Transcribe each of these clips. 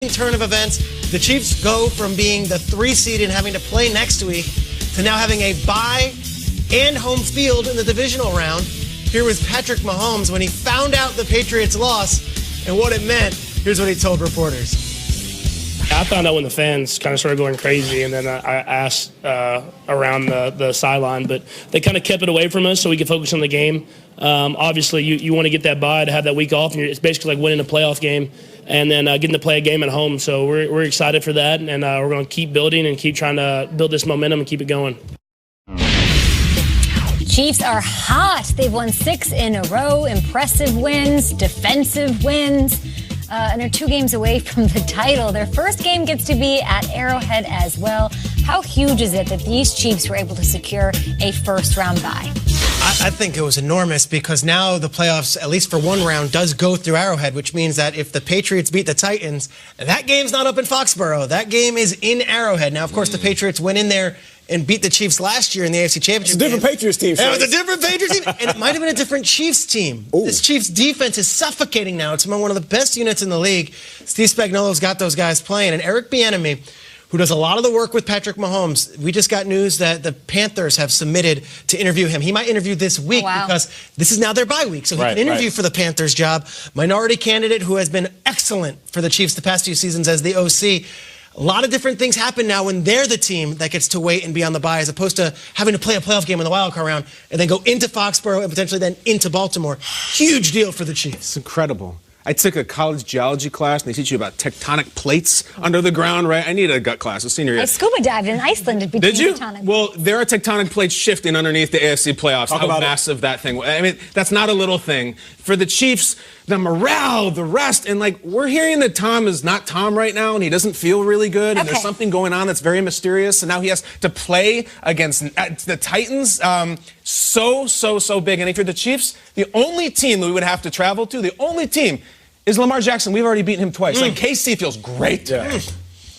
turn of events. The Chiefs go from being the 3 seed and having to play next week to now having a bye and home field in the divisional round. Here was Patrick Mahomes when he found out the Patriots lost and what it meant. Here's what he told reporters. I found out when the fans kind of started going crazy, and then I asked around the sideline, but they kind of kept it away from us so we could focus on the game. Obviously, you want to get that bye to have that week off, and it's basically like winning a playoff game and then getting to play a game at home. So we're excited for that, and we're going to keep building and keep trying to build this momentum and keep it going. Chiefs are hot. They've won 6 in a row. Impressive wins, defensive wins. And they're 2 games away from the title. Their first game gets to be at Arrowhead as well. How huge is it that these Chiefs were able to secure a first-round bye? I think it was enormous because now the playoffs, at least for one round, does go through Arrowhead, which means that if the Patriots beat the Titans, that game's not up in Foxborough. That game is in Arrowhead. Now, of course, the Patriots went in there and beat the Chiefs last year in the AFC Championship. It's a different Patriots team. It was a different Patriots team, and it might have been a different Chiefs team. Ooh. This Chiefs defense is suffocating now. It's among one of the best units in the league. Steve Spagnuolo's got those guys playing, and Eric Bieniemy, who does a lot of the work with Patrick Mahomes. We just got news that the Panthers have submitted to interview him. He might interview this week because this is now their bye week, so he can interview for the Panthers job. Minority candidate who has been excellent for the Chiefs the past few seasons as the OC. A lot of different things happen now when they're the team that gets to wait and be on the bye as opposed to having to play a playoff game in the wild card round and then go into Foxborough and potentially then into Baltimore. Huge deal for the Chiefs. It's incredible. I took a college geology class, and they teach you about tectonic plates under the ground, right? I needed a gut class, a senior year. I scuba dived in Iceland between Did you? tectonic. Well, there are tectonic plates shifting underneath the AFC playoffs. How massive that thing was. I mean, that's not a little thing. For the Chiefs, the morale, the rest, and like we're hearing that Tom is not Tom right now, and he doesn't feel really good, and there's something going on that's very mysterious, and now he has to play against the Titans. So big. And if you're the Chiefs, the only team that we would have to travel to, the only team is Lamar Jackson. We've already beaten him twice. Like, KC feels great.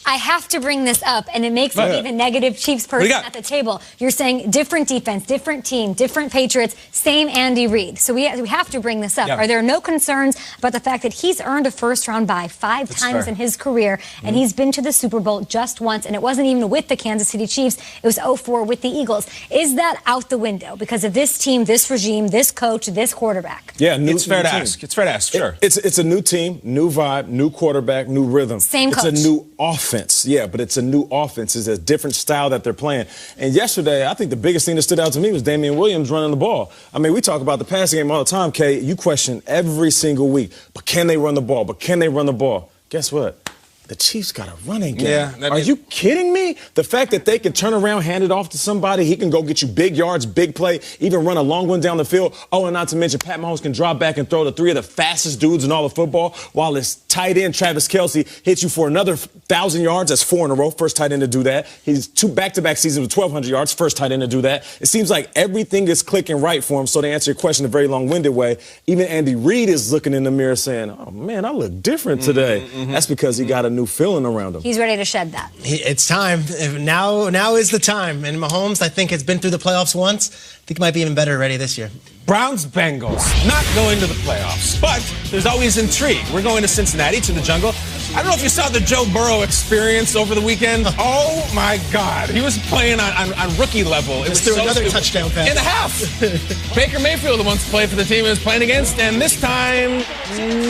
I have to bring this up, and it makes me even negative Chiefs person at the table. You're saying different defense, different team, different Patriots, same Andy Reid. So we have to bring this up. Are there no concerns about the fact that he's earned a first-round bye 5 times in his career, and he's been to the Super Bowl just once, and it wasn't even with the Kansas City Chiefs. It was 2004 with the Eagles. Is that out the window because of this team, this regime, this coach, this quarterback? Yeah, it's fair to ask. It's fair to ask, sure. It's a new team, new vibe, new quarterback, new rhythm. Same coach. It's a new offense. Yeah, but it's a new offense. It's a different style that they're playing. And yesterday, I think the biggest thing that stood out to me was Damian Williams running the ball. I mean, we talk about the passing game all the time, Kay. You question every single week, but can they run the ball? But can they run the ball? Guess what? The Chiefs got a running game. Yeah, Are you kidding me? The fact that they can turn around, hand it off to somebody, he can go get you big yards, big play, even run a long one down the field. Oh, and not to mention, Pat Mahomes can drop back and throw to 3 of the fastest dudes in all of football, while his tight end, Travis Kelce, hits you for another 1,000 yards. That's 4 in a row. First tight end to do that. He's 2 back-to-back seasons with 1,200 yards. First tight end to do that. It seems like everything is clicking right for him. So to answer your question in a very long-winded way, even Andy Reid is looking in the mirror saying, oh, man, I look different today. That's because he got a new feeling around him. He's ready to shed that. It's time. Now is the time. And Mahomes, I think, has been through the playoffs once. I think he might be even better already this year. Browns-Bengals, not going to the playoffs, but there's always intrigue. We're going to Cincinnati, to the jungle. I don't know if you saw the Joe Burrow experience over the weekend. Oh, my God. He was playing on rookie level. It was through another touchdown pass. In the half. Baker Mayfield, the wants to play for the team he was playing against, and this time,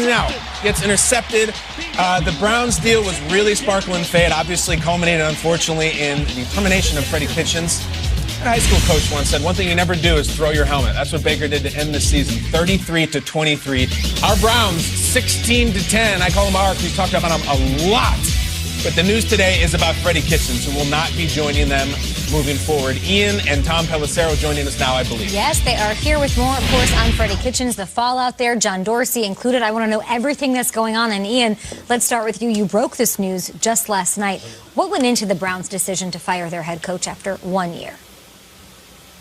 no. Gets intercepted. The Browns deal was really sparkle and fade, obviously culminated, unfortunately, in the termination of Freddie Kitchens. A high school coach once said, one thing you never do is throw your helmet. That's what Baker did to end the season, 33-23. Our Browns, 16-10. I call him Mark. We've talked about him a lot. But the news today is about Freddie Kitchens, who will not be joining them moving forward. Ian and Tom Pelissero joining us now, I believe. Yes, they are here with more, of course, on Freddie Kitchens, the fallout there, John Dorsey included. I want to know everything that's going on. And Ian, let's start with you. You broke this news just last night. What went into the Browns' decision to fire their head coach after 1 year?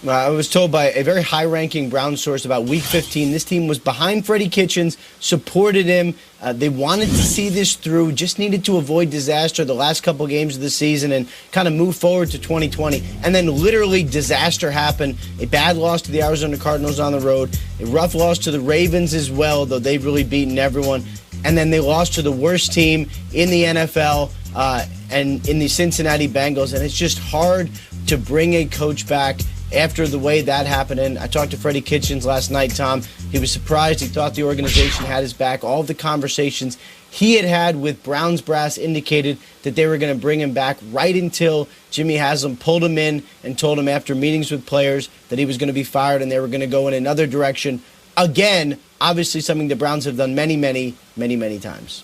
I was told by a very high-ranking Browns source about Week 15, this team was behind Freddie Kitchens, supported him. They wanted to see this through, just needed to avoid disaster the last couple games of the season and kind of move forward to 2020. And then literally disaster happened. A bad loss to the Arizona Cardinals on the road, a rough loss to the Ravens as well, though they've really beaten everyone. and then they lost to the worst team in the NFL and in the Cincinnati Bengals. And it's just hard to bring a coach back after the way that happened. And I talked to Freddie Kitchens last night, Tom. He was surprised. He thought the organization had his back. All of the conversations he had with Browns brass indicated that they were going to bring him back right until Jimmy Haslam pulled him in and told him after meetings with players that he was going to be fired and they were going to go in another direction. Again, obviously something the Browns have done many, many, many, many times.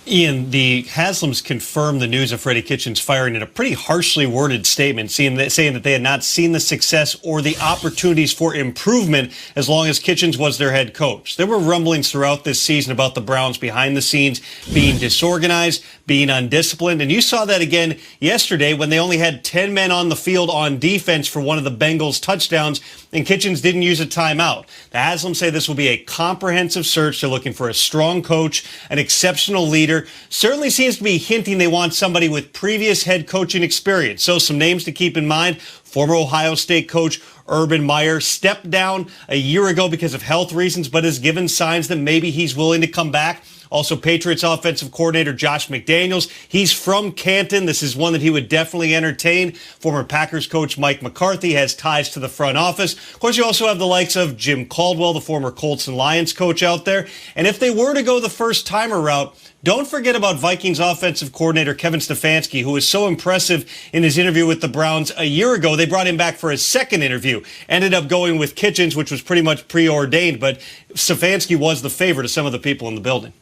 Ian, the Haslams confirmed the news of Freddie Kitchens firing in a pretty harshly worded statement, saying that they had not seen the success or the opportunities for improvement as long as Kitchens was their head coach. There were rumblings throughout this season about the Browns behind the scenes being disorganized, being undisciplined, and you saw that again yesterday when they only had 10 men on the field on defense for one of the Bengals' touchdowns, and Kitchens didn't use a timeout. The Haslams say this will be a comprehensive search. They're looking for a strong coach, an exceptional leader. Certainly seems to be hinting they want somebody with previous head coaching experience. So some names to keep in mind. Former Ohio State coach Urban Meyer stepped down a year ago because of health reasons, but has given signs that maybe he's willing to come back. Also, Patriots offensive coordinator Josh McDaniels. He's from Canton. This is one that he would definitely entertain. Former Packers coach Mike McCarthy has ties to the front office. Of course, you also have the likes of Jim Caldwell, the former Colts and Lions coach out there. And if they were to go the first-timer route, don't forget about Vikings offensive coordinator Kevin Stefanski, who was so impressive in his interview with the Browns a year ago. They brought him back for his second interview. Ended up going with Kitchens, which was pretty much preordained, but Stefanski was the favorite of some of the people in the building.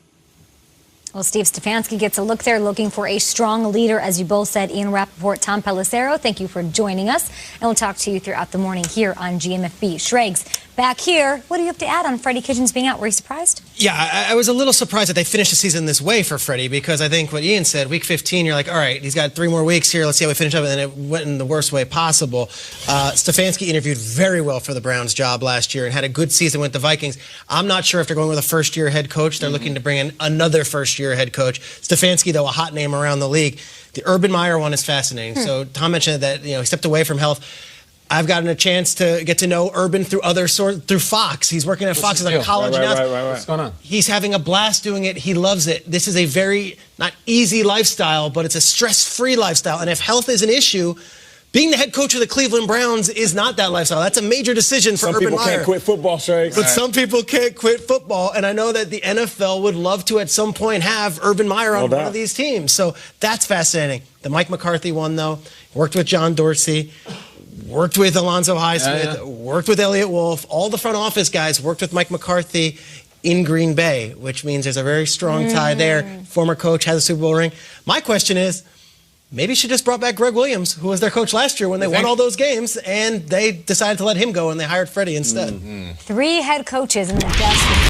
Well, Steve Stefanski gets a look there, looking for a strong leader, as you both said. Ian Rappaport, Tom Pelissero, thank you for joining us. And we'll talk to you throughout the morning here on GMFB. Schrags, back here, what do you have to add on Freddie Kitchens being out? Were you surprised? Yeah, I was a little surprised that they finished the season this way for Freddie, because I think what Ian said, week 15, you're like, all right, he's got 3 more weeks here. Let's see how we finish up. And then it went in the worst way possible. Stefanski interviewed very well for the Browns job last year and had a good season with the Vikings. I'm not sure if they're going with a first-year head coach. They're looking to bring in another first-year head coach. Stefanski, though, a hot name around the league. The Urban Meyer one is fascinating. So Tom mentioned that he stepped away from health. I've gotten a chance to get to know Urban through through Fox. He's working at Fox as a college announcer. What's going on? He's having a blast doing it. He loves it. This is a very not easy lifestyle, but it's a stress-free lifestyle. And if health is an issue, being the head coach of the Cleveland Browns is not that lifestyle. That's a major decision for Urban Meyer. Some people can't quit football, Shay. But some people can't quit football. And I know that the NFL would love to at some point have Urban Meyer on one of these teams. So that's fascinating. The Mike McCarthy one, though, worked with John Dorsey, worked with Alonzo Highsmith, worked with Elliott Wolf. All the front office guys worked with Mike McCarthy in Green Bay, which means there's a very strong tie there. Former coach has a Super Bowl ring. My question is, maybe she just brought back Greg Williams, who was their coach last year when they won all those games, and they decided to let him go, and they hired Freddie instead. 3 head coaches in the best